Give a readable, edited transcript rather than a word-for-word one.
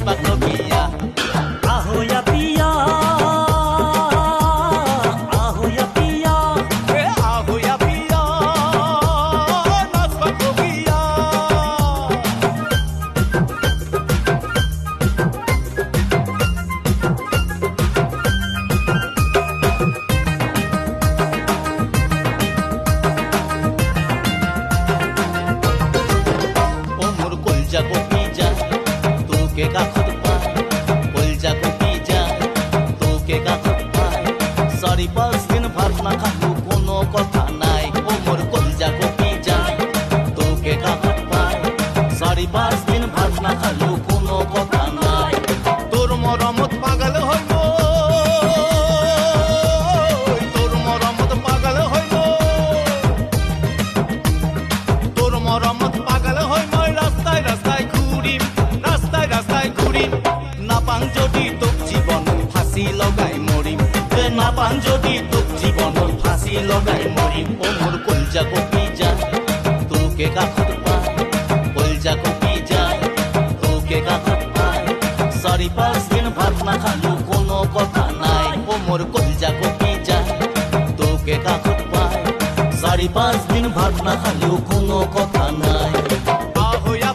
নাচবাক লগিয়া আহয়া পিয়া আহয়া পিয়া এ আহয়া পিয়া নাচবাক লগিয়া ও মোর কলজা কপি যা তোকে কাখত পায় কলজা কপি যা তোকে কাখত পায় 4-5 দিন ভাত না খাবো কোনো কথা নাই ও মোর কলজা কপি যা তোকে কাখত পায় 4-5 দিন ভাত না খাবো কোনো কথা নাই তোর মরমত পাগল হইব তোর মরমত পাগল হইব তোর মরমত পাগল হই মই রাস্তায় রাস্তায় ঘুরিম রাস্তায় রাস্তায় ঘুরিম না পাং যদি তোক জীবন ফাঁসি লগাই মরিম না পাং যদি তোক জীবন ফাঁসি লগাই মরিম ও মোর কলজা কপি যা তোকে কাখত পায় কলজা কপি যা তোকে কাখত পায় 4-5 দিন ভাত না খালো কোনো কথা নাই ও মোর কলজা কপি যা তোকে কাখত পায় 4-5 দিন ভাত না খালো কোনো কথা নাই আহয়া